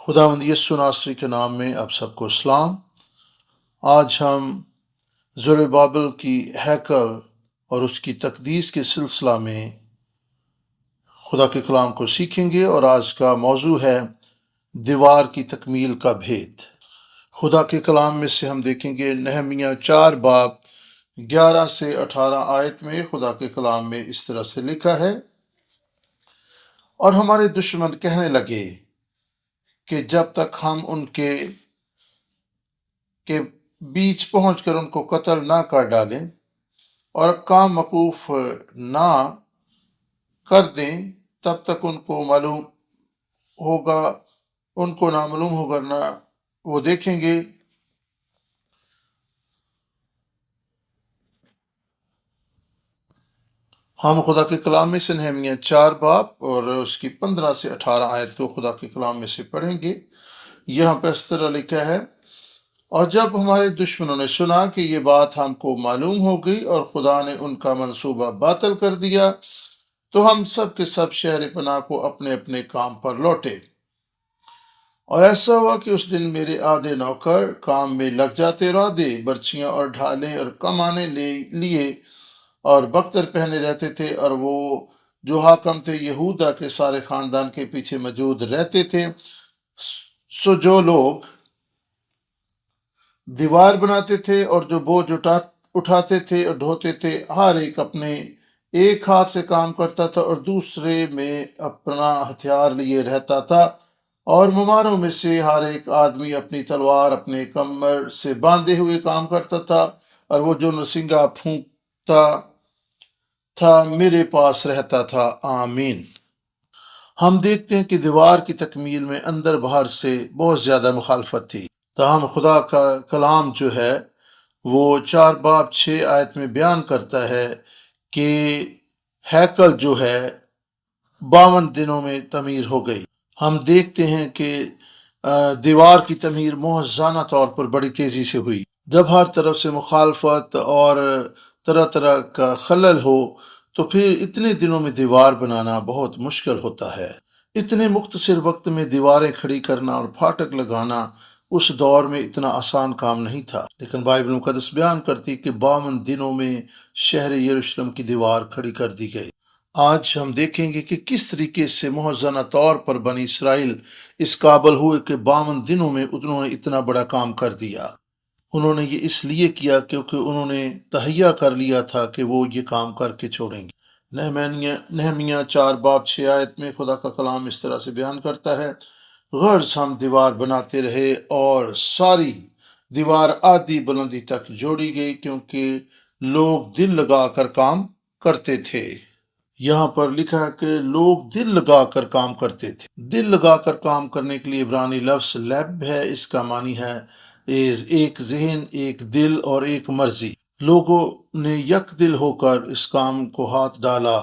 خداوند یسوع ناصری کے نام میں آپ سب کو اسلام۔ آج ہم زربابل کی ہیکل اور اس کی تقدیس کے سلسلہ میں خدا کے کلام کو سیکھیں گے، اور آج کا موضوع ہے دیوار کی تکمیل کا بھید۔ خدا کے کلام میں سے ہم دیکھیں گے نہمیہ 4 باب 11 سے 18 آیت میں خدا کے کلام میں اس طرح سے لکھا ہے: اور ہمارے دشمن کہنے لگے کہ جب تک ہم ان کے بیچ پہنچ کر ان کو قتل نہ کر ڈالیں اور کام موقوف نہ کر دیں، تب تک ان کو نہ معلوم ہوگا نہ وہ دیکھیں گے۔ ہم خدا کے کلام میں سے نہمیہ 4 باب اور اس کی 15 سے 18 آیت کو خدا کے کلام میں سے پڑھیں گے۔ یہاں پہ اس طرح لکھا ہے: اور جب ہمارے دشمنوں نے سنا کہ یہ بات ہم کو معلوم ہو گئی اور خدا نے ان کا منصوبہ باطل کر دیا، تو ہم سب کے سب شہر پناہ کو اپنے اپنے کام پر لوٹے۔ اور ایسا ہوا کہ اس دن میرے آدھے نوکر کام میں لگ جاتے، رودے، برچیاں اور ڈھالیں اور کمانے لیے اور بختر پہنے رہتے تھے، اور وہ جو حاکم تھے یہودا کے سارے خاندان کے پیچھے موجود رہتے تھے۔ سو جو لوگ دیوار بناتے تھے اور جو بوجھ اٹھاتے تھے اور ڈھوتے تھے، ہر ایک اپنے ایک ہاتھ سے کام کرتا تھا اور دوسرے میں اپنا ہتھیار لیے رہتا تھا، اور مماروں میں سے ہر ایک آدمی اپنی تلوار اپنے کمر سے باندھے ہوئے کام کرتا تھا، اور وہ جو نرسنگا پھونکتا تھا میرے پاس رہتا تھا۔ آمین۔ ہم دیکھتے ہیں کہ دیوار کی تکمیل میں اندر باہر سے بہت زیادہ مخالفت تھی، تاہم خدا کا کلام جو ہے وہ 4 باب 6 آیت میں بیان کرتا ہے کہ ہیکل جو ہے 52 دنوں میں تعمیر ہو گئی۔ ہم دیکھتے ہیں کہ دیوار کی تعمیر موزانہ طور پر بڑی تیزی سے ہوئی۔ جب ہر طرف سے مخالفت اور طرح طرح کا خلل ہو تو پھر اتنے دنوں میں دیوار بنانا بہت مشکل ہوتا ہے۔ اتنے مختصر وقت میں دیواریں کھڑی کرنا اور پھاٹک لگانا اس دور میں اتنا آسان کام نہیں تھا، لیکن بائبل مقدس بیان کرتی کہ 52 دنوں میں شہر یروشلم کی دیوار کھڑی کر دی گئی۔ آج ہم دیکھیں گے کہ کس طریقے سے موزانہ طور پر بنی اسرائیل اس قابل ہوئے کہ 52 دنوں میں انہوں نے اتنا بڑا کام کر دیا۔ انہوں نے یہ اس لیے کیا کیونکہ انہوں نے تہیہ کر لیا تھا کہ وہ یہ کام کر کے چھوڑیں گے۔ نہمیہ 4 باب 6 آیت میں خدا کا کلام اس طرح سے بیان کرتا ہے: غرض ہم دیوار بناتے رہے اور ساری دیوار آدھی بلندی تک جوڑی گئی، کیونکہ لوگ دل لگا کر کام کرتے تھے۔ یہاں پر لکھا ہے کہ لوگ دل لگا کر کام کرتے تھے۔ دل لگا کر کام کرنے کے لیے عبرانی لفظ لیب ہے۔ اس کا معنی ہے ایک ذہن، ایک دل اور ایک مرضی۔ لوگوں نے یک دل ہو کر اس کام کو ہاتھ ڈالا،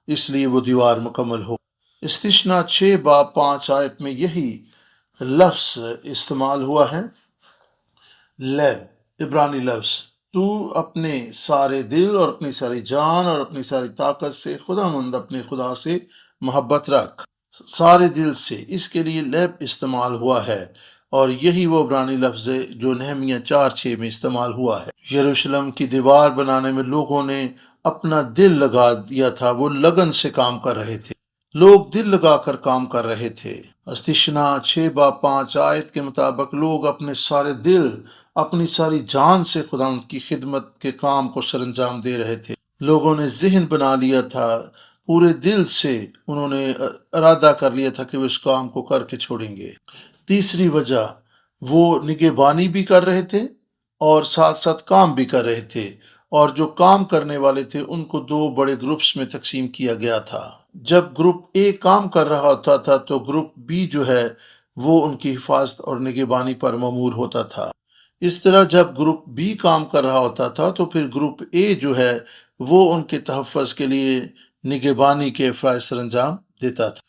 اس لیے وہ دیوار مکمل ہو۔ استثنا 6 باب 5 آیت میں یہی لفظ استعمال ہوا ہے، لیب، عبرانی لفظ۔ تو اپنے سارے دل اور اپنی ساری جان اور اپنی ساری طاقت سے خداوند اپنے خدا سے محبت رکھ، سارے دل سے۔ اس کے لیے لیب استعمال ہوا ہے، اور یہی وہ عبرانی لفظ ہے جو نہمیہ 4:6 میں استعمال ہوا ہے۔ یروشلم کی دیوار بنانے میں لوگوں نے اپنا دل لگا دیا تھا، وہ لگن سے کام کر رہے تھے، لوگ دل لگا کر کام کر رہے تھے۔ استثنا 6 باب 5 آیت کے مطابق لوگ اپنے سارے دل، اپنی ساری جان سے خداوند کی خدمت کے کام کو سر انجام دے رہے تھے۔ لوگوں نے ذہن بنا لیا تھا، پورے دل سے انہوں نے ارادہ کر لیا تھا کہ وہ اس کام کو کر کے چھوڑیں گے۔ تیسری وجہ، وہ نگہبانی بھی کر رہے تھے اور ساتھ ساتھ کام بھی کر رہے تھے، اور جو کام کرنے والے تھے ان کو 2 بڑے گروپس میں تقسیم کیا گیا تھا۔ جب گروپ اے کام کر رہا ہوتا تھا تو گروپ بی جو ہے وہ ان کی حفاظت اور نگہبانی پر مامور ہوتا تھا۔ اس طرح جب گروپ بی کام کر رہا ہوتا تھا تو پھر گروپ اے جو ہے وہ ان کے تحفظ کے لیے نگہبانی کے فرائض سر انجام دیتا تھا۔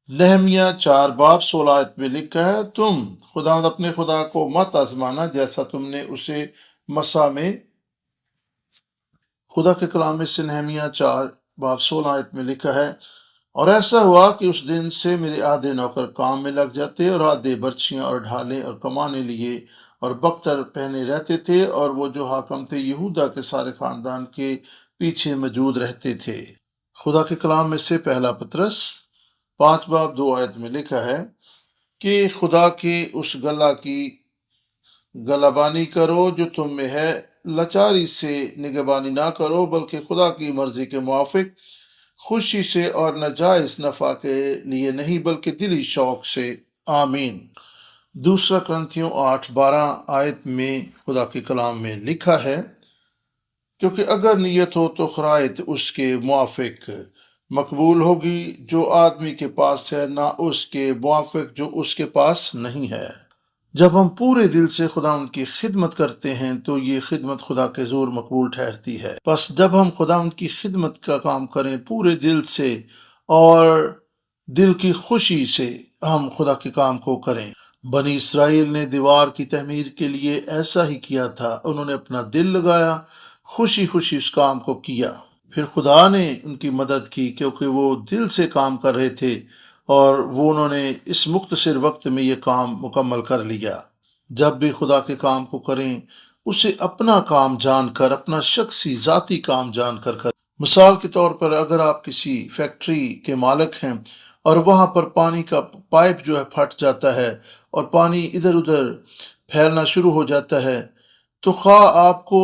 نہمیہ 4 باب 16 آیت میں لکھا ہے: تم خداوند اپنے خدا کو مت آزمانا جیسا تم نے اسے مسا میں۔ خدا کے کلام میں سے نہمیہ 4 باب 16 آیت میں لکھا ہے: اور ایسا ہوا کہ اس دن سے میرے آدھے نوکر کام میں لگ جاتے اور آدھے برچیاں اور ڈھالیں اور کمانے لیے اور بختر پہنے رہتے تھے، اور وہ جو حاکم تھے یہودا کے سارے خاندان کے پیچھے موجود رہتے تھے۔ خدا کے کلام میں سے پہلا پطرس 5 باب 2 آیت میں لکھا ہے کہ خدا کے اس گلہ کی گلہبانی کرو جو تم میں ہے، لاچاری سے نگہبانی نہ کرو، بلکہ خدا کی مرضی کے موافق خوشی سے اور ناجائز نفع کے لیے نہیں، بلکہ دلی شوق سے۔ آمین۔ دوسرا کرنتھیوں 8:12 میں خدا کے کلام میں لکھا ہے، کیونکہ اگر نیت ہو تو خرائط اس کے موافق مقبول ہوگی، جو آدمی کے پاس ہے نہ اس کے موافق جو اس کے پاس نہیں ہے۔ جب ہم پورے دل سے خداوند کی خدمت کرتے ہیں تو یہ خدمت خدا کے زور مقبول ٹھہرتی ہے۔ بس جب ہم خداوند کی خدمت کا کام کریں پورے دل سے اور دل کی خوشی سے، ہم خدا کے کام کو کریں۔ بنی اسرائیل نے دیوار کی تعمیر کے لیے ایسا ہی کیا تھا، انہوں نے اپنا دل لگایا، خوشی خوشی اس کام کو کیا۔ پھر خدا نے ان کی مدد کی کیونکہ وہ دل سے کام کر رہے تھے، اور انہوں نے اس مختصر وقت میں یہ کام مکمل کر لیا۔ جب بھی خدا کے کام کو کریں، اسے اپنا کام جان کر، اپنا شخصی ذاتی کام جان کر کریں۔ مثال کے طور پر اگر آپ کسی فیکٹری کے مالک ہیں اور وہاں پر پانی کا پائپ جو ہے پھٹ جاتا ہے اور پانی ادھر ادھر پھیلنا شروع ہو جاتا ہے، تو خواہ آپ کو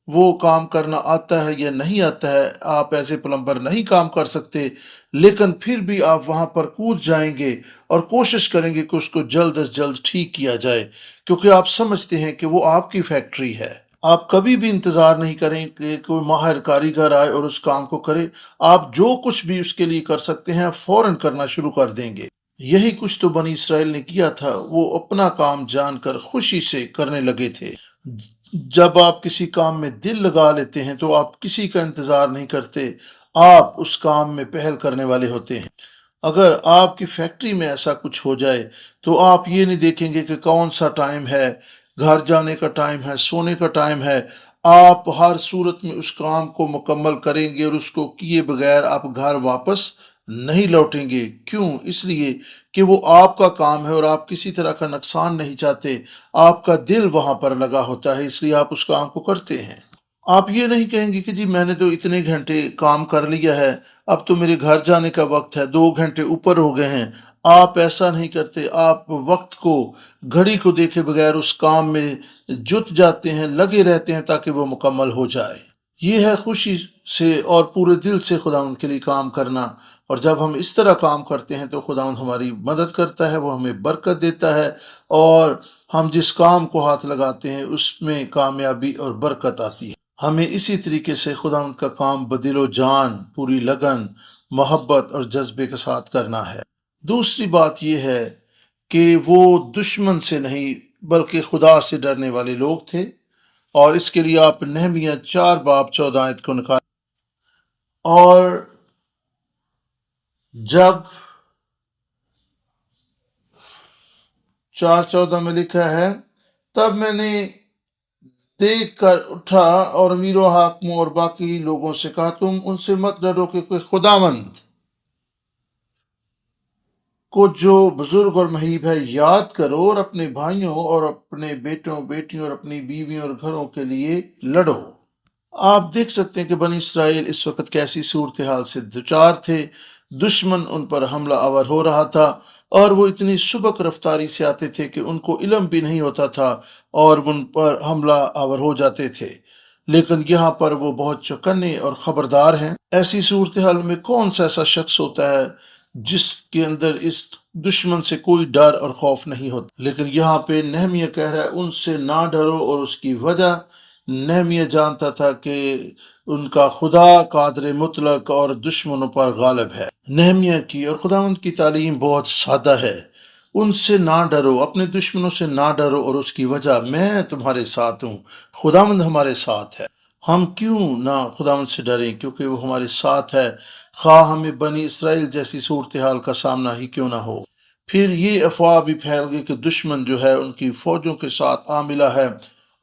وہ کام کرنا آتا ہے یا نہیں آتا ہے، آپ ایسے پلمبر نہیں کام کر سکتے، لیکن پھر بھی آپ وہاں پر کود جائیں گے اور کوشش کریں گے کہ اس کو جلد از جلد ٹھیک کیا جائے، کیونکہ آپ سمجھتے ہیں کہ وہ آپ کی فیکٹری ہے۔ آپ کبھی بھی انتظار نہیں کریں کہ کوئی ماہر کاریگر آئے اور اس کام کو کرے، آپ جو کچھ بھی اس کے لیے کر سکتے ہیں فوراً کرنا شروع کر دیں گے۔ یہی کچھ تو بنی اسرائیل نے کیا تھا، وہ اپنا کام جان کر خوشی سے کرنے لگے تھے۔ جب آپ کسی کام میں دل لگا لیتے ہیں تو آپ کسی کا انتظار نہیں کرتے، آپ اس کام میں پہل کرنے والے ہوتے ہیں۔ اگر آپ کی فیکٹری میں ایسا کچھ ہو جائے تو آپ یہ نہیں دیکھیں گے کہ کون سا ٹائم ہے، گھر جانے کا ٹائم ہے، سونے کا ٹائم ہے، آپ ہر صورت میں اس کام کو مکمل کریں گے، اور اس کو کیے بغیر آپ گھر واپس نہیں لوٹیں گے۔ کیوں؟ اس لیے کہ وہ آپ کا کام ہے اور آپ کسی طرح کا نقصان نہیں چاہتے، آپ کا دل وہاں پر لگا ہوتا ہے، اس لیے آپ اس کام کو کرتے ہیں۔ آپ یہ نہیں کہیں گے کہ جی میں نے تو اتنے گھنٹے کام کر لیا ہے، اب تو میرے گھر جانے کا وقت ہے، 2 گھنٹے اوپر ہو گئے ہیں۔ آپ ایسا نہیں کرتے، آپ وقت کو، گھڑی کو دیکھے بغیر اس کام میں جت جاتے ہیں، لگے رہتے ہیں تاکہ وہ مکمل ہو جائے۔ یہ ہے خوشی سے اور پورے دل سے خداوند کے لیے کام کرنا، اور جب ہم اس طرح کام کرتے ہیں تو خداوند ہماری مدد کرتا ہے، وہ ہمیں برکت دیتا ہے، اور ہم جس کام کو ہاتھ لگاتے ہیں اس میں کامیابی اور برکت آتی ہے۔ ہمیں اسی طریقے سے خداوند کا کام بدل و جان، پوری لگن، محبت اور جذبے کے ساتھ کرنا ہے۔ دوسری بات یہ ہے کہ وہ دشمن سے نہیں بلکہ خدا سے ڈرنے والے لوگ تھے، اور اس کے لیے آپ نہمیہ 4:14 کو نکال۔ اور جب 4:14 میں لکھا ہے، تب میں نے دیکھ کر اٹھا اور امیروں، حاکموں اور باقی لوگوں سے کہا، تم ان سے مت ڈرو کہ کوئی خداوند کو جو بزرگ اور مہیب ہے یاد کرو، اور اپنے بھائیوں اور اپنے بیٹوں بیٹیوں اور اپنی بیویوں اور گھروں کے لیے لڑو۔ آپ دیکھ سکتے ہیں کہ بنی اسرائیل اس وقت کیسی صورتحال سے دوچار تھے۔ دشمن ان پر حملہ آور ہو رہا تھا، اور وہ اتنی سبک رفتاری سے آتے تھے کہ ان کو علم بھی نہیں ہوتا تھا اور ان پر حملہ آور ہو جاتے تھے۔ لیکن یہاں پر وہ بہت چوکنے اور خبردار ہیں۔ ایسی صورتحال میں کون سا ایسا شخص ہوتا ہے جس کے اندر اس دشمن سے کوئی ڈر اور خوف نہیں ہوتا؟ لیکن یہاں پہ نہمیہ کہہ رہا ہے ان سے نہ ڈرو، اور اس کی وجہ، نہمیہ جانتا تھا کہ ان کا خدا قادر مطلق اور دشمنوں پر غالب ہے۔ نہمیہ کی اور خداوند کی تعلیم بہت سادہ ہے۔ ان سے نہ ڈرو، اپنے دشمنوں سے نہ ڈرو، اور اس کی وجہ، میں تمہارے ساتھ ہوں، خداوند ہمارے ساتھ ہے۔ ہم کیوں نہ خداوند سے ڈریں؟ کیونکہ وہ ہمارے ساتھ ہے، خواہ ہمیں بنی اسرائیل جیسی صورتحال کا سامنا ہی کیوں نہ ہو۔ پھر یہ افواہ بھی پھیل گئی کہ دشمن جو ہے ان کی فوجوں کے ساتھ عاملہ ہے،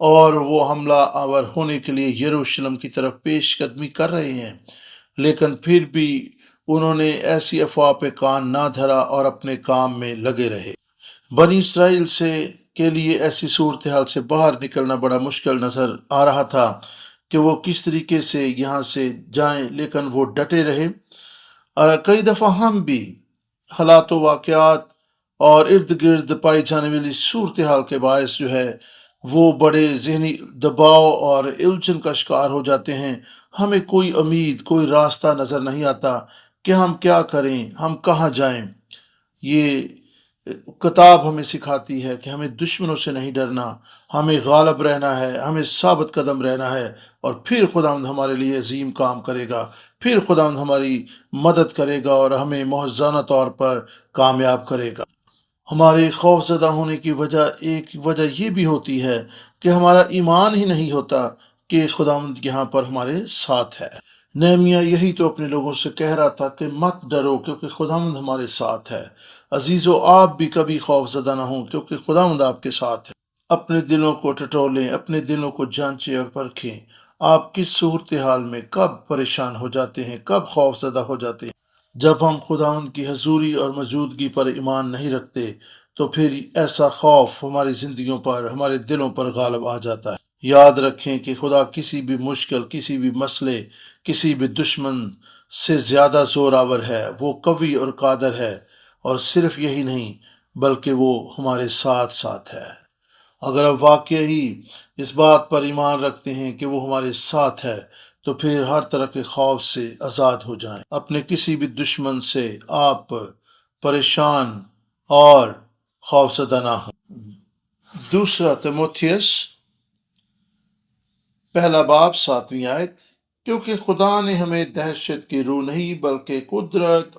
اور وہ حملہ آور ہونے کے لیے یروشلم کی طرف پیش قدمی کر رہے ہیں۔ لیکن پھر بھی انہوں نے ایسی افواہ پہ کان نہ دھرا اور اپنے کام میں لگے رہے۔ بنی اسرائیل کے لیے ایسی صورتحال سے باہر نکلنا بڑا مشکل نظر آ رہا تھا کہ وہ کس طریقے سے یہاں سے جائیں، لیکن وہ ڈٹے رہے۔ کئی دفعہ ہم بھی حالات و واقعات اور ارد گرد پائی جانے والی صورتحال کے باعث وہ بڑے ذہنی دباؤ اور الجھن کا شکار ہو جاتے ہیں۔ ہمیں کوئی امید، کوئی راستہ نظر نہیں آتا کہ ہم کیا کریں، ہم کہاں جائیں۔ یہ کتاب ہمیں سکھاتی ہے کہ ہمیں دشمنوں سے نہیں ڈرنا، ہمیں غالب رہنا ہے، ہمیں ثابت قدم رہنا ہے، اور پھر خداوند ہمارے لیے عظیم کام کرے گا، پھر خداوند ہماری مدد کرے گا اور ہمیں محضانہ طور پر کامیاب کرے گا۔ ہمارے خوف زدہ ہونے کی ایک وجہ یہ بھی ہوتی ہے کہ ہمارا ایمان ہی نہیں ہوتا کہ خداوند یہاں پر ہمارے ساتھ ہے۔ نہمیہ یہی تو اپنے لوگوں سے کہہ رہا تھا کہ مت ڈرو کیونکہ خداوند ہمارے ساتھ ہے۔ عزیزو، آپ بھی کبھی خوف زدہ نہ ہوں کیونکہ خداوند آپ کے ساتھ ہے۔ اپنے دلوں کو ٹٹولیں، اپنے دلوں کو جانچیں اور پرکھیں۔ آپ کس صورتحال میں کب پریشان ہو جاتے ہیں، کب خوف زدہ ہو جاتے ہیں؟ جب ہم خداوند کی حضوری اور موجودگی پر ایمان نہیں رکھتے تو پھر ایسا خوف ہماری زندگیوں پر، ہمارے دلوں پر غالب آ جاتا ہے۔ یاد رکھیں کہ خدا کسی بھی مشکل، کسی بھی مسئلے، کسی بھی دشمن سے زیادہ زور آور ہے۔ وہ قوی اور قادر ہے، اور صرف یہی نہیں بلکہ وہ ہمارے ساتھ ساتھ ہے۔ اگر آپ واقعی اس بات پر ایمان رکھتے ہیں کہ وہ ہمارے ساتھ ہے تو پھر ہر طرح کے خوف سے آزاد ہو جائیں۔ اپنے کسی بھی دشمن سے آپ پریشان اور خوفزدہ نہ ہوں۔ دوسرا تیموتھیوس پہلا باب 7ویں آیت، کیونکہ خدا نے ہمیں دہشت کی روح نہیں بلکہ قدرت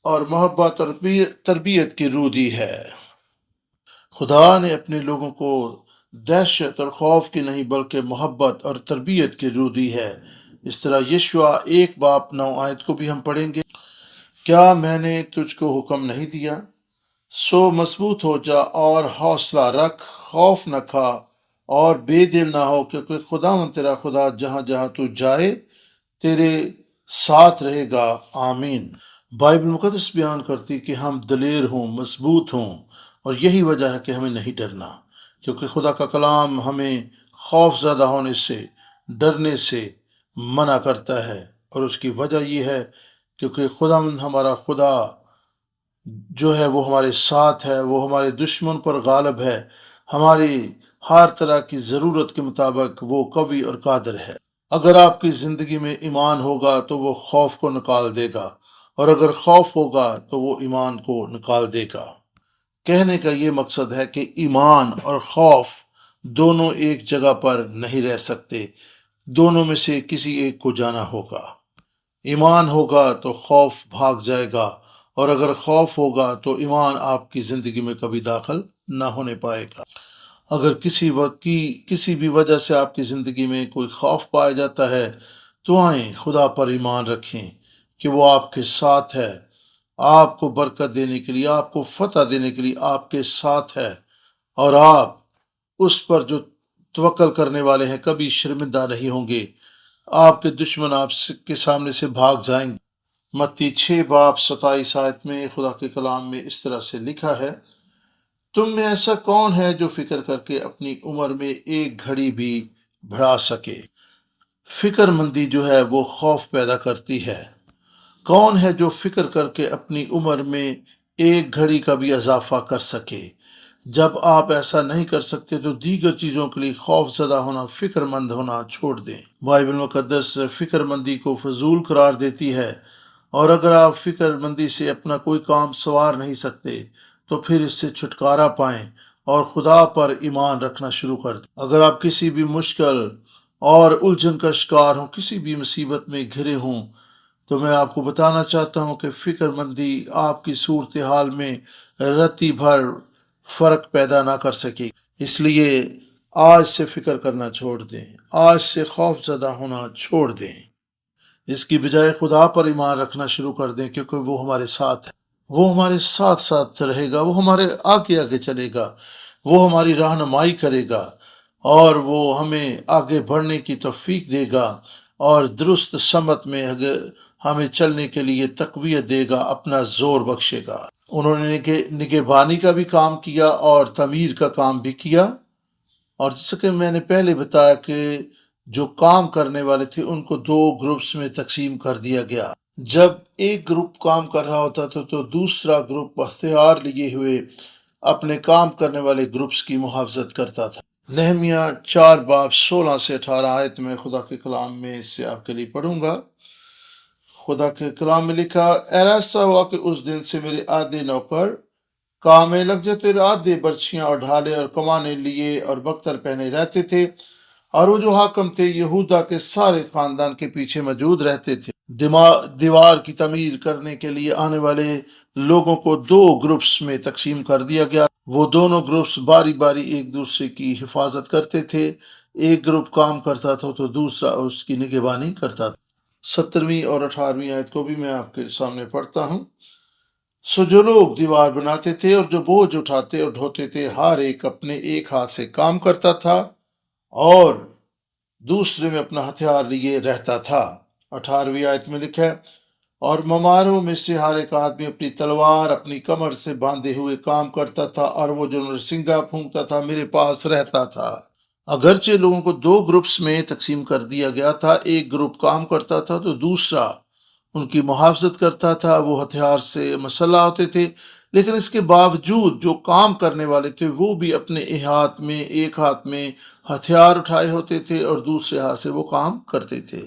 اور محبت اور تربیت کی روح دی ہے۔ خدا نے اپنے لوگوں کو دہشت اور خوف کی نہیں بلکہ محبت اور تربیت کی روح دی ہے۔ اس طرح یشوع 1:9 کو بھی ہم پڑھیں گے۔ کیا میں نے تجھ کو حکم نہیں دیا؟ سو مضبوط ہو جا اور حوصلہ رکھ، خوف نہ کھا اور بے دل نہ ہو، کیونکہ خداوند تیرا خدا جہاں جہاں تو جائے تیرے ساتھ رہے گا۔ آمین۔ بائبل مقدس بیان کرتی کہ ہم دلیر ہوں، مضبوط ہوں، اور یہی وجہ ہے کہ ہمیں نہیں ڈرنا، کیونکہ خدا کا کلام ہمیں خوف زدہ ہونے سے، ڈرنے سے منع کرتا ہے، اور اس کی وجہ یہ ہے کیونکہ خداوند ہمارا خدا وہ ہمارے ساتھ ہے، وہ ہمارے دشمن پر غالب ہے، ہماری ہر طرح کی ضرورت کے مطابق وہ قوی اور قادر ہے۔ اگر آپ کی زندگی میں ایمان ہوگا تو وہ خوف کو نکال دے گا، اور اگر خوف ہوگا تو وہ ایمان کو نکال دے گا۔ کہنے کا یہ مقصد ہے کہ ایمان اور خوف دونوں ایک جگہ پر نہیں رہ سکتے، دونوں میں سے کسی ایک کو جانا ہوگا۔ ایمان ہوگا تو خوف بھاگ جائے گا، اور اگر خوف ہوگا تو ایمان آپ کی زندگی میں کبھی داخل نہ ہونے پائے گا۔ اگر کسی بھی وجہ سے آپ کی زندگی میں کوئی خوف پایا جاتا ہے تو آئیں خدا پر ایمان رکھیں کہ وہ آپ کے ساتھ ہے، آپ کو برکت دینے کے لیے، آپ کو فتح دینے کے لیے آپ کے ساتھ ہے، اور آپ اس پر جو توکل کرنے والے ہیں کبھی شرمندہ نہیں ہوں گے۔ آپ کے دشمن آپ کے سامنے سے بھاگ جائیں گے۔ متی 6:27 میں خدا کے کلام میں اس طرح سے لکھا ہے، تم میں ایسا کون ہے جو فکر کر کے اپنی عمر میں ایک گھڑی بھی بڑھا سکے؟ فکر مندی وہ خوف پیدا کرتی ہے۔ کون ہے جو فکر کر کے اپنی عمر میں ایک گھڑی کا بھی اضافہ کر سکے؟ جب آپ ایسا نہیں کر سکتے تو دیگر چیزوں کے لیے خوف زدہ ہونا، فکر مند ہونا چھوڑ دیں۔ بائبل مقدس فکر مندی کو فضول قرار دیتی ہے، اور اگر آپ فکر مندی سے اپنا کوئی کام سنوار نہیں سکتے تو پھر اس سے چھٹکارا پائیں اور خدا پر ایمان رکھنا شروع کر دیں۔ اگر آپ کسی بھی مشکل اور الجھن کا شکار ہوں، کسی بھی مصیبت میں گھرے ہوں، تو میں آپ کو بتانا چاہتا ہوں کہ فکر مندی آپ کی صورتحال میں رتی بھر فرق پیدا نہ کر سکے۔ اس لیے آج سے فکر کرنا چھوڑ دیں، آج سے خوف زدہ ہونا چھوڑ دیں۔ اس کی بجائے خدا پر ایمان رکھنا شروع کر دیں، کیونکہ وہ ہمارے ساتھ ہے، وہ ہمارے ساتھ ساتھ رہے گا، وہ ہمارے آگے آگے چلے گا، وہ ہماری رہنمائی کرے گا، اور وہ ہمیں آگے بڑھنے کی توفیق دے گا۔ اور درست سمت میں ہمیں چلنے کے لیے تقویت دے گا، اپنا زور بخشے گا۔ انہوں نے نگہبانی کا بھی کام کیا اور تعمیر کا کام بھی کیا، اور جیسا کہ میں نے پہلے بتایا کہ جو کام کرنے والے تھے ان کو دو گروپس میں تقسیم کر دیا گیا۔ جب ایک گروپ کام کر رہا ہوتا تھا تو دوسرا گروپ ہتھیار لیے ہوئے اپنے کام کرنے والے گروپس کی محافظت کرتا تھا۔ نہمیہ 4 باب 16 سے 18 آیت میں خدا کے کلام میں اس سے آپ کے لیے پڑھوں گا۔ خدا کے کلام میں لکھا، ایسا ہوا کہ اس دن سے میرے آدھے نوکر کام میں لگ جاتے اور آدھے برچیاں اور ڈھالے اور کمانے لیے اور بختر پہنے رہتے تھے، اور وہ جو حاکم تھے یہودا کے سارے خاندان کے پیچھے موجود رہتے تھے۔ دیوار کی تعمیر کرنے کے لیے آنے والے لوگوں کو 2 گروپس میں تقسیم کر دیا گیا۔ وہ دونوں گروپس باری باری ایک دوسرے کی حفاظت کرتے تھے۔ ایک گروپ کام کرتا تھا تو دوسرا اس کی نگہبانی کرتا تھا۔ 17ویں اور 18ویں آیت کو بھی میں آپ کے سامنے پڑھتا ہوں۔ سو جو لوگ دیوار بناتے تھے اور جو بوجھ اٹھاتے اور ڈھوتے تھے، ہر ایک اپنے ایک ہاتھ سے کام کرتا تھا اور دوسرے میں اپنا ہتھیار لیے رہتا تھا۔ 18ویں آیت میں لکھا ہے، اور مماروں میں سے ہر ایک آدمی اپنی تلوار اپنی کمر سے باندھے ہوئے کام کرتا تھا، اور وہ جو نرسنگا پھونکتا تھا میرے پاس رہتا تھا۔ اگرچہ لوگوں کو 2 گروپس میں تقسیم کر دیا گیا تھا، ایک گروپ کام کرتا تھا تو دوسرا ان کی محافظت کرتا تھا، وہ ہتھیار سے مسلح ہوتے تھے، لیکن اس کے باوجود جو کام کرنے والے تھے وہ بھی اپنے ایک ہاتھ میں ہتھیار اٹھائے ہوتے تھے اور دوسرے ہاتھ سے وہ کام کرتے تھے۔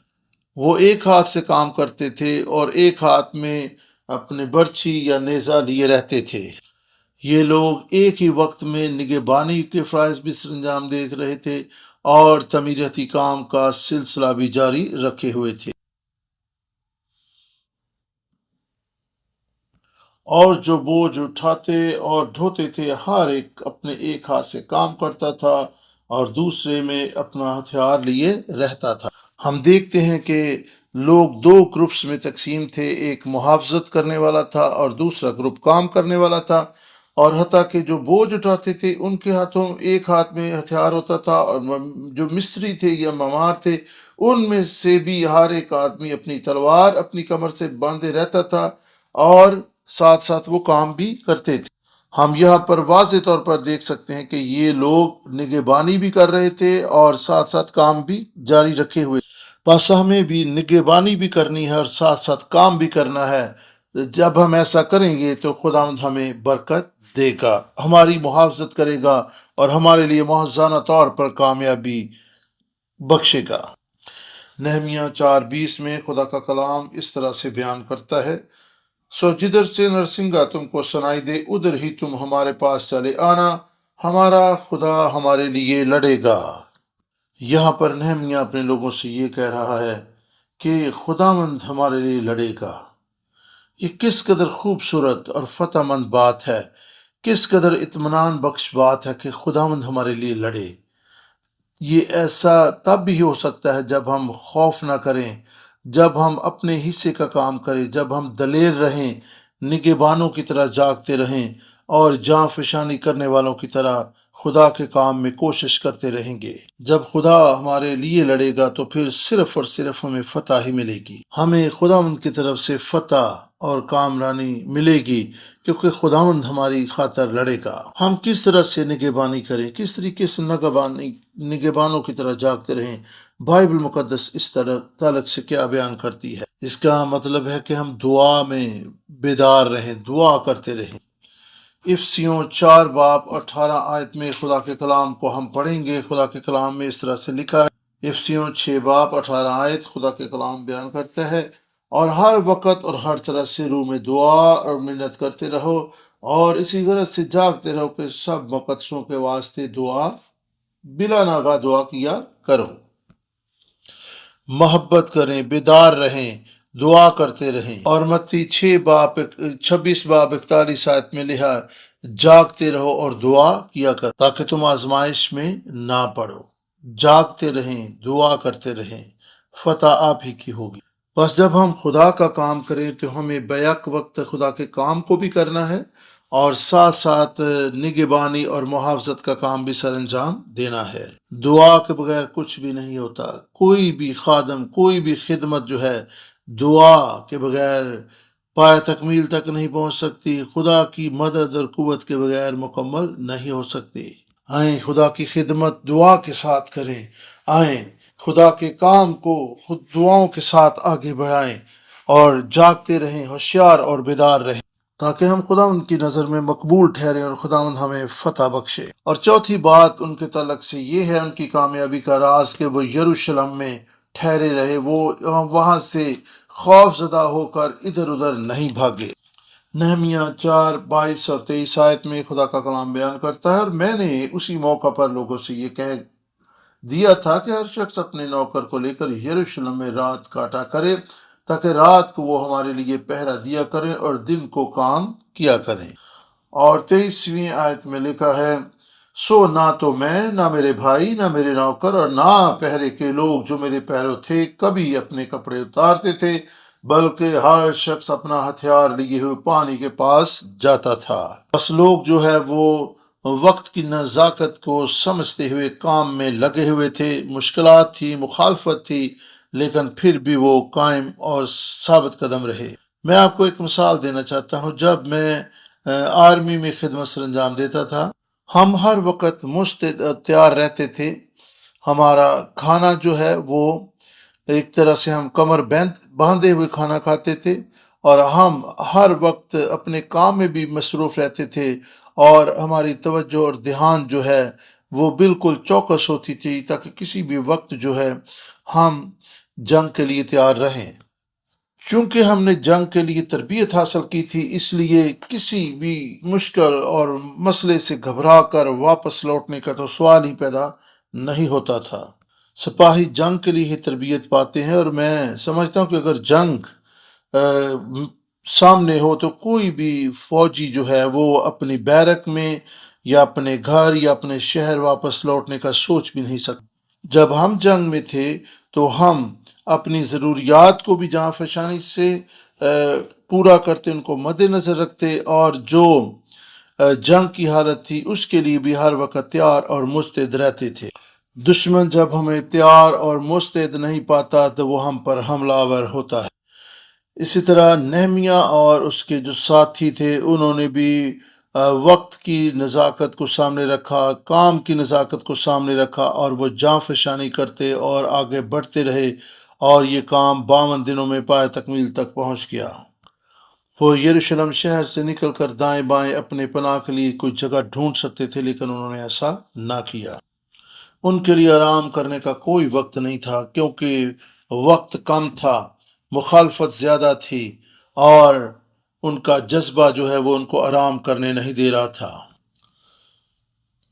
وہ ایک ہاتھ سے کام کرتے تھے اور ایک ہاتھ میں اپنے برچھی یا نیزہ لیے رہتے تھے۔ یہ لوگ ایک ہی وقت میں نگہبانی کے فرائض بھی سر انجام دے رہے تھے اور تعمیراتی کام کا سلسلہ بھی جاری رکھے ہوئے تھے۔ اور جو بوجھ اٹھاتے اور ڈھوتے تھے، ہر ایک اپنے ایک ہاتھ سے کام کرتا تھا اور دوسرے میں اپنا ہتھیار لیے رہتا تھا۔ ہم دیکھتے ہیں کہ لوگ 2 گروپس میں تقسیم تھے، ایک محافظت کرنے والا تھا اور دوسرا گروپ کام کرنے والا تھا، اور حتیٰ کہ جو بوجھ اٹھاتے تھے ان کے ہاتھوں ایک ہاتھ میں ہتھیار ہوتا تھا، اور جو مستری تھے یا ممار تھے ان میں سے بھی ہر ایک آدمی اپنی تلوار اپنی کمر سے باندھے رہتا تھا اور ساتھ ساتھ وہ کام بھی کرتے تھے۔ ہم یہاں پر واضح طور پر دیکھ سکتے ہیں کہ یہ لوگ نگہبانی بھی کر رہے تھے اور ساتھ ساتھ کام بھی جاری رکھے ہوئے۔ بس ہمیں بھی نگہبانی بھی کرنی ہے اور ساتھ ساتھ کام بھی کرنا ہے۔ جب ہم ایسا کریں گے تو خداوند ہمیں برکت دے گا، ہماری محافظت کرے گا اور ہمارے لیے موزانہ طور پر کامیابی بخشے گا۔ نہمیہ 4:20 میں خدا کا کلام اس طرح سے بیان کرتا ہے، سو جدھر سے نرسنگا تم کو سنائی دے ادھر ہی تم ہمارے پاس چلے آنا، ہمارا خدا ہمارے لیے لڑے گا۔ یہاں پر نہمیہ اپنے لوگوں سے یہ کہہ رہا ہے کہ خداوند ہمارے لیے لڑے گا۔ یہ کس قدر خوبصورت اور فتح مند بات ہے، کس قدر اطمینان بخش بات ہے کہ خداوند ہمارے لیے لڑے۔ یہ ایسا تب بھی ہو سکتا ہے جب ہم خوف نہ کریں، جب ہم اپنے حصے کا کام کریں، جب ہم دلیر رہیں، نگہبانوں کی طرح جاگتے رہیں اور جاں فشانی کرنے والوں کی طرح خدا کے کام میں کوشش کرتے رہیں گے۔ جب خدا ہمارے لیے لڑے گا تو پھر صرف اور صرف ہمیں فتح ہی ملے گی، ہمیں خداوند کی طرف سے فتح اور کامرانی ملے گی، کیونکہ خداوند ہماری خاطر لڑے گا۔ ہم کس طرح سے نگہبانی کریں، کس طریقے سے نگہبانوں کی طرح جاگتے رہیں، بائبل مقدس اس طرح تعلق سے کیا بیان کرتی ہے؟ اس کا مطلب ہے کہ ہم دعا میں بیدار رہیں، دعا کرتے رہیں۔ افسیوں 4 باب 18 آیت میں خدا کے کلام کو ہم پڑھیں گے۔ خدا کے کلام میں اس طرح سے لکھا ہے، افسیوں 6 باب 18 آیت خدا کے کلام بیان کرتا ہے، اور ہر وقت اور ہر طرح سے روح میں دعا اور منت کرتے رہو اور اسی غرض سے جاگتے رہو کہ سب مقدسوں کے واسطے دعا بلا ناغہ دعا کیا کرو۔ محبت کریں، بیدار رہیں، دعا کرتے رہیں۔ اور متی 26 باب 41 آیت میں لکھا، جاگتے رہو اور دعا کیا کرو تاکہ تم آزمائش میں نہ پڑو۔ جاگتے رہیں، دعا کرتے رہیں، فتح آپ ہی کی ہوگی۔ بس جب ہم خدا کا کام کریں تو ہمیں بیک وقت خدا کے کام کو بھی کرنا ہے اور ساتھ ساتھ نگہبانی اور محافظت کا کام بھی سر انجام دینا ہے۔ دعا کے بغیر کچھ بھی نہیں ہوتا، کوئی بھی خادم، کوئی بھی خدمت جو ہے دعا کے بغیر پائے تکمیل تک نہیں پہنچ سکتی، خدا کی مدد اور قوت کے بغیر مکمل نہیں ہو سکتی۔ آئیں خدا کی خدمت دعا کے ساتھ کریں، آئیں خدا کے کام کو خود دعاؤں کے ساتھ آگے بڑھائیں اور جاگتے رہیں، ہوشیار اور بیدار رہیں، تاکہ ہم خداوند کی نظر میں مقبول ٹھہریں اور خداوند ہمیں فتح بخشے۔ اور چوتھی بات ان کے تعلق سے یہ ہے، ان کی کامیابی کا راز کہ وہ یروشلم میں ٹھہرے رہے، وہ وہاں سے خوف زدہ ہو کر ادھر ادھر نہیں بھاگے۔ نہمیہ 4:22 اور 23 آیت میں خدا کا کلام بیان کرتا ہے، اور میں نے اسی موقع پر لوگوں سے یہ کہہ دیا تھا کہ ہر شخص اپنے نوکر کو لے کر یروشلم میں رات کاٹا کرے، تاکہ رات کو وہ ہمارے لیے پہرا دیا کریں اور دن کو کام کیا کریں۔ اور 23ویں آیت میں لکھا ہے، سو نہ تو میں، نہ میرے بھائی، نہ میرے نوکر اور نہ پہرے کے لوگ جو میرے پیرو تھے کبھی اپنے کپڑے اتارتے تھے، بلکہ ہر شخص اپنا ہتھیار لیے ہوئے پانی کے پاس جاتا تھا۔ بس لوگ جو ہے وہ وقت کی نزاکت کو سمجھتے ہوئے کام میں لگے ہوئے تھے، مشکلات تھی، مخالفت تھی، لیکن پھر بھی وہ قائم اور ثابت قدم رہے۔ میں آپ کو ایک مثال دینا چاہتا ہوں۔ جب میں آرمی میں خدمت سر انجام دیتا تھا، ہم ہر وقت مستعد تیار رہتے تھے۔ ہمارا کھانا جو ہے وہ ایک طرح سے ہم کمر باندھے ہوئے کھانا کھاتے تھے، اور ہم ہر وقت اپنے کام میں بھی مصروف رہتے تھے، اور ہماری توجہ اور دھیان جو ہے وہ بالکل چوکس ہوتی تھی، تاکہ کسی بھی وقت جو ہے ہم جنگ کے لیے تیار رہیں۔ چونکہ ہم نے جنگ کے لیے تربیت حاصل کی تھی، اس لیے کسی بھی مشکل اور مسئلے سے گھبرا کر واپس لوٹنے کا تو سوال ہی پیدا نہیں ہوتا تھا۔ سپاہی جنگ کے لیے ہی تربیت پاتے ہیں، اور میں سمجھتا ہوں کہ اگر جنگ سامنے ہو تو کوئی بھی فوجی جو ہے وہ اپنی بیرک میں یا اپنے گھر یا اپنے شہر واپس لوٹنے کا سوچ بھی نہیں سکتا۔ جب ہم جنگ میں تھے تو ہم اپنی ضروریات کو بھی جاں فشانی سے پورا کرتے، ان کو مد نظر رکھتے، اور جو جنگ کی حالت تھی اس کے لیے بھی ہر وقت تیار اور مستعد رہتے تھے۔ دشمن جب ہمیں تیار اور مستعد نہیں پاتا تو وہ ہم پر حملہ آور ہوتا ہے۔ اسی طرح نہمیہ اور اس کے جو ساتھی تھے، انہوں نے بھی وقت کی نزاکت کو سامنے رکھا، کام کی نزاکت کو سامنے رکھا، اور وہ جاں فشانی کرتے اور آگے بڑھتے رہے، اور یہ کام 52 دنوں میں پائے تکمیل تک پہنچ گیا۔ وہ یروشلم شہر سے نکل کر دائیں بائیں اپنے پناہ کے لیے کوئی جگہ ڈھونڈ سکتے تھے، لیکن انہوں نے ایسا نہ کیا۔ ان کے لیے آرام کرنے کا کوئی وقت نہیں تھا، کیونکہ وقت کم تھا، مخالفت زیادہ تھی، اور ان کا جذبہ جو ہے وہ ان کو آرام کرنے نہیں دے رہا تھا۔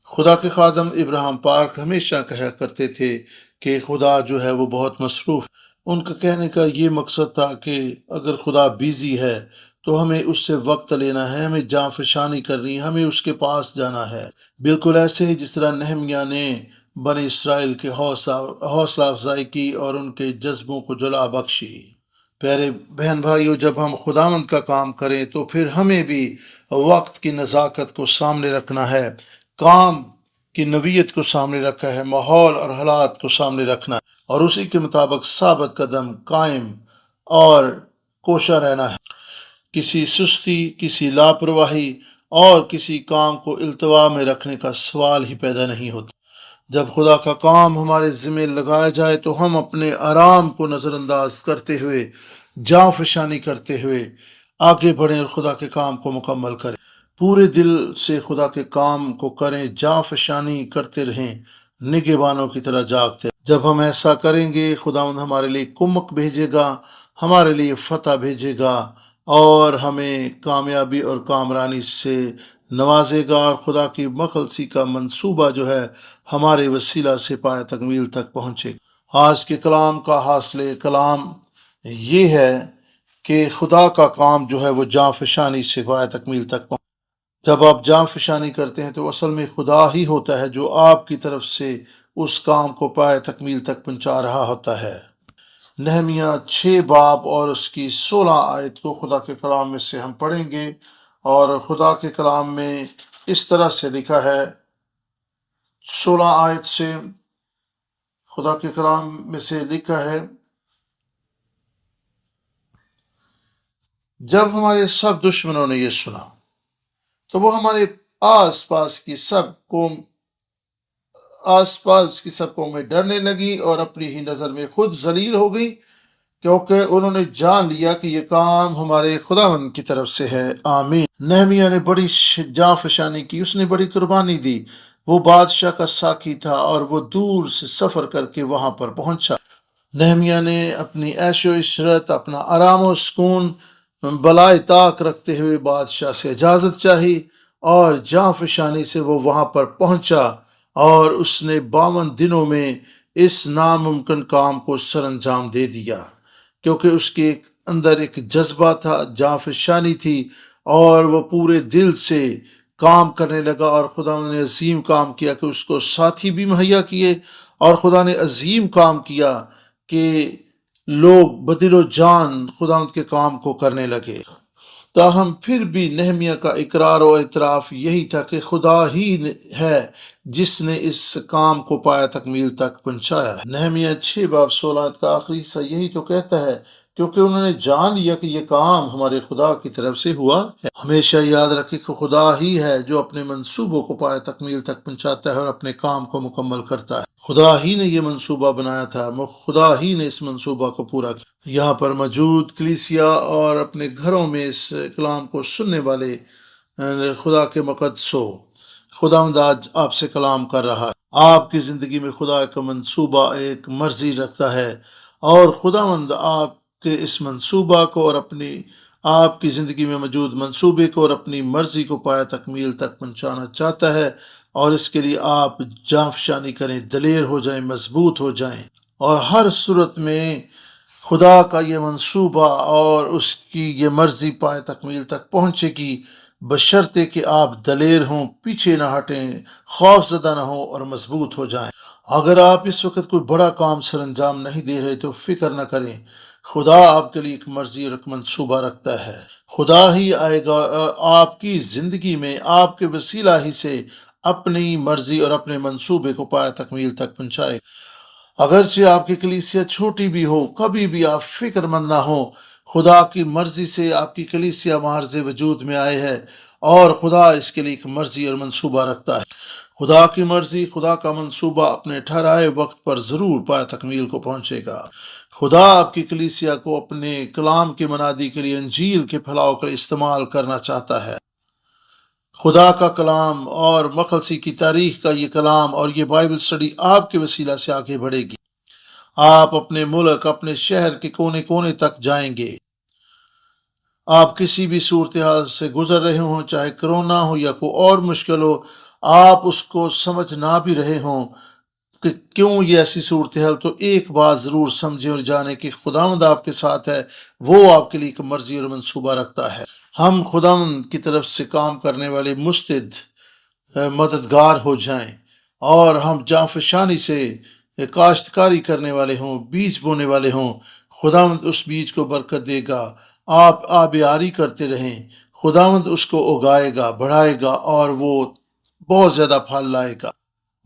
خدا کے خادم ابراہیم پاک ہمیشہ کہا کرتے تھے کہ خدا جو ہے وہ بہت مصروف۔ ان کا کہنے کا یہ مقصد تھا کہ اگر خدا بیزی ہے تو ہمیں اس سے وقت لینا ہے، ہمیں جاں فشانی کرنی ہے، ہمیں اس کے پاس جانا ہے۔ بالکل ایسے ہی جس طرح نہمیہ نے بنی اسرائیل کے حوصلہ افزائی کی اور ان کے جذبوں کو جلا بخشی۔ پیارے بہن بھائیو، جب ہم خداوند کا کام کریں تو پھر ہمیں بھی وقت کی نزاکت کو سامنے رکھنا ہے، کام کی نوعیت کو سامنے رکھا ہے، ماحول اور حالات کو سامنے رکھنا ہے، اور اسی کے مطابق ثابت قدم، قائم اور کوشاں رہنا ہے۔ کسی سستی، کسی لاپرواہی اور کسی کام کو التوا میں رکھنے کا سوال ہی پیدا نہیں ہوتا۔ جب خدا کا کام ہمارے ذمہ لگایا جائے تو ہم اپنے آرام کو نظر انداز کرتے ہوئے، جاں فشانی کرتے ہوئے آگے بڑھیں اور خدا کے کام کو مکمل کریں۔ پورے دل سے خدا کے کام کو کریں، جاں فشانی کرتے رہیں، نگہبانوں کی طرح جاگتے رہیں۔ جب ہم ایسا کریں گے، خداوند ہمارے لیے کمک بھیجے گا، ہمارے لیے فتح بھیجے گا، اور ہمیں کامیابی اور کامرانی سے نوازے گا، اور خدا کی مخلصی کا منصوبہ جو ہے ہمارے وسیلہ سے پائے تکمیل تک پہنچے گا۔ آج کے کلام کا حاصل کلام یہ ہے کہ خدا کا کام جو ہے وہ جاں فشانی سے پائے تکمیل تک پہنچے۔ جب آپ جاں فشانی کرتے ہیں تو اصل میں خدا ہی ہوتا ہے جو آپ کی طرف سے اس کام کو پائے تکمیل تک پہنچا رہا ہوتا ہے۔ نہمیہ 6 باب اور اس کی 16 آیت کو خدا کے کلام میں سے ہم پڑھیں گے، اور خدا کے کلام میں اس طرح سے لکھا ہے 16 آیت سے خدا کے کلام میں سے لکھا ہے، جب ہمارے سب دشمنوں نے یہ سنا تو وہ ہمارے آس پاس کی سب قومیں ڈرنے لگی اور اپنی ہی نظر میں خود ذلیل ہو گئی، کیونکہ انہوں نے جان لیا کہ یہ کام ہمارے خداوند کی طرف سے ہے۔ آمین۔ نہمیہ نے بڑی جاں فشانی کی، اس نے بڑی قربانی دی۔ وہ بادشاہ کا ساقی تھا اور وہ دور سے سفر کر کے وہاں پر پہنچا۔ نہمیہ نے اپنی عیش و عشرت، اپنا آرام و سکون بلائے طاق رکھتے ہوئے بادشاہ سے اجازت چاہی، اور جاں فشانی سے وہ وہاں پر پہنچا، اور اس نے 52 دنوں میں اس ناممکن کام کو سر انجام دے دیا، کیونکہ اس کے اندر ایک جذبہ تھا، جاں فشانی تھی، اور وہ پورے دل سے کام کرنے لگا، اور خدا نے عظیم کام کیا کہ اس کو ساتھی بھی مہیا کیے، اور خدا نے عظیم کام کیا کہ لوگ بدل و جان خداوند کے کام کو کرنے لگے۔ تاہم پھر بھی نہمیہ کا اقرار و اعتراف یہی تھا کہ خدا ہی ہے جس نے اس کام کو پایا تکمیل تک پہنچایا ہے۔ نہمیہ 6 باب 16 کا آخری حصہ یہی تو کہتا ہے، کیونکہ انہوں نے جان لیا کہ یہ کام ہمارے خدا کی طرف سے ہوا ہے۔ ہمیشہ یاد رکھیں کہ خدا ہی ہے جو اپنے منصوبوں کو پایا تکمیل تک پہنچاتا ہے اور اپنے کام کو مکمل کرتا ہے۔ خدا ہی نے یہ منصوبہ بنایا تھا، خدا ہی نے اس منصوبہ کو پورا کیا۔ یہاں پر موجود کلیسیا اور اپنے گھروں میں اس کلام کو سننے والے خدا کے مقدسو، خداوند آج آپ سے کلام کر رہا ہے۔ آپ کی زندگی میں خدا کا منصوبہ ایک مرضی رکھتا ہے، اور خداوند آپ کے اس منصوبہ کو اور آپ کی زندگی میں موجود منصوبے کو اور اپنی مرضی کو پایا تکمیل تک پہنچانا چاہتا ہے، اور اس کے لیے آپ جاں فشانی کریں، دلیر ہو جائیں، مضبوط ہو جائیں، اور ہر صورت میں خدا کا یہ منصوبہ اور اس کی یہ مرضی پائے تکمیل تک پہنچے گی، بشرطے کہ آپ دلیر ہوں، پیچھے نہ ہٹیں، خوف زدہ نہ ہوں اور مضبوط ہو جائیں۔ اگر آپ اس وقت کوئی بڑا کام سر انجام نہیں دے رہے تو فکر نہ کریں، خدا آپ کے لیے ایک مرضی اور ایک منصوبہ رکھتا ہے۔ خدا ہی آئے گا اور آپ کی زندگی میں آپ کے وسیلہ ہی سے اپنی مرضی اور اپنے منصوبے کو پایا تکمیل تک پہنچائے۔ اگرچہ آپ کی کلیسیا چھوٹی بھی ہو، کبھی بھی آپ فکر مند نہ ہو، خدا کی مرضی سے آپ کی کلیسیا معرض وجود میں آئے ہے، اور خدا اس کے لیے ایک مرضی اور منصوبہ رکھتا ہے۔ خدا کی مرضی، خدا کا منصوبہ اپنے ٹھہرائے وقت پر ضرور پایا تکمیل کو پہنچے گا۔ خدا آپ کی کلیسیا کو اپنے کلام کی منادی کے لیے انجیل کے پھیلاؤ کا استعمال کرنا چاہتا ہے۔ خدا کا کلام اور مخلصی کی تاریخ کا یہ کلام اور یہ بائبل سٹڈی آپ کے وسیلہ سے آگے بڑھے گی۔ آپ اپنے ملک، اپنے شہر کے کونے کونے تک جائیں گے۔ آپ کسی بھی صورتحال سے گزر رہے ہوں، چاہے کرونا ہو یا کوئی اور مشکل ہو، آپ اس کو سمجھ نہ بھی رہے ہوں کہ کیوں یہ ایسی صورتحال، تو ایک بات ضرور سمجھیں اور جانیں کہ خداوند آپ کے ساتھ ہے، وہ آپ کے لیے ایک مرضی اور منصوبہ رکھتا ہے۔ ہم خداوند کی طرف سے کام کرنے والے مستعد مددگار ہو جائیں، اور ہم جاں فشانی سے کاشتکاری کرنے والے ہوں، بیج بونے والے ہوں، خداوند اس بیج کو برکت دے گا۔ آپ آبیاری کرتے رہیں، خداوند اس کو اگائے گا، بڑھائے گا، اور وہ بہت زیادہ پھل لائے گا۔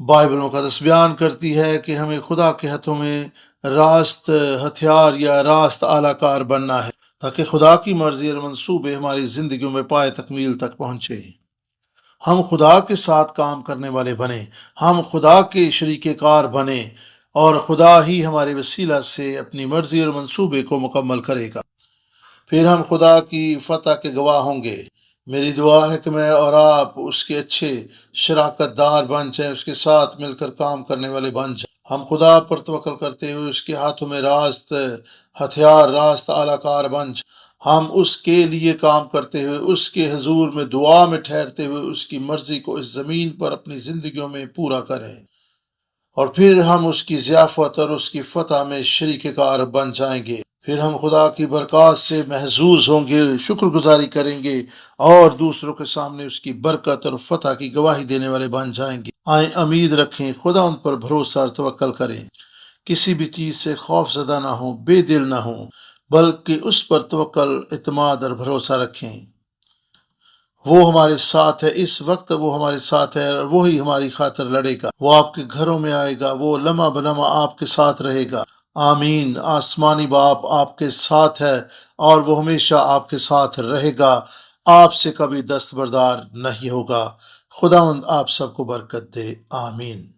بائبل مقدس بیان کرتی ہے کہ ہمیں خدا کے ہاتھوں میں راست ہتھیار یا راست اعلی کار بننا ہے، تاکہ خدا کی مرضی اور منصوبے ہماری زندگیوں میں پائے تکمیل تک پہنچے۔ ہم خدا کے ساتھ کام کرنے والے بنیں، ہم خدا کے شریک کار بنیں، اور خدا ہی ہمارے وسیلہ سے اپنی مرضی اور منصوبے کو مکمل کرے گا۔ پھر ہم خدا کی فتح کے گواہ ہوں گے۔ میری دعا ہے کہ میں اور آپ اس کے اچھے شراکت دار بن جائیں، اس کے ساتھ مل کر کام کرنے والے بن جائیں۔ ہم خدا پر توکل کرتے ہوئے اس کے ہاتھوں میں راست ہتھیار، راست اعلی کار بن جائیں۔ ہم اس کے لیے کام کرتے ہوئے، اس کے حضور میں دعا میں ٹھہرتے ہوئے اس کی مرضی کو اس زمین پر اپنی زندگیوں میں پورا کریں، اور پھر ہم اس کی ضیافت اور اس کی فتح میں شریک کار بن جائیں گے۔ پھر ہم خدا کی برکات سے محظوظ ہوں گے، شکر گزاری کریں گے، اور دوسروں کے سامنے اس کی برکت اور فتح کی گواہی دینے والے بن جائیں گے۔ آئیں امید رکھیں، خدا ان پر بھروسہ اور توکل کریں، کسی بھی چیز سے خوف زدہ نہ ہوں، بے دل نہ ہوں، بلکہ اس پر توکل، اعتماد اور بھروسہ رکھیں۔ وہ ہمارے ساتھ ہے، اس وقت وہ ہمارے ساتھ ہے اور وہی ہماری خاطر لڑے گا۔ وہ آپ کے گھروں میں آئے گا، وہ لمحہ بلمحہ آپ کے ساتھ رہے گا۔ آمین۔ آسمانی باپ آپ کے ساتھ ہے اور وہ ہمیشہ آپ کے ساتھ رہے گا، آپ سے کبھی دستبردار نہیں ہوگا۔ خداوند آپ سب کو برکت دے۔ آمین۔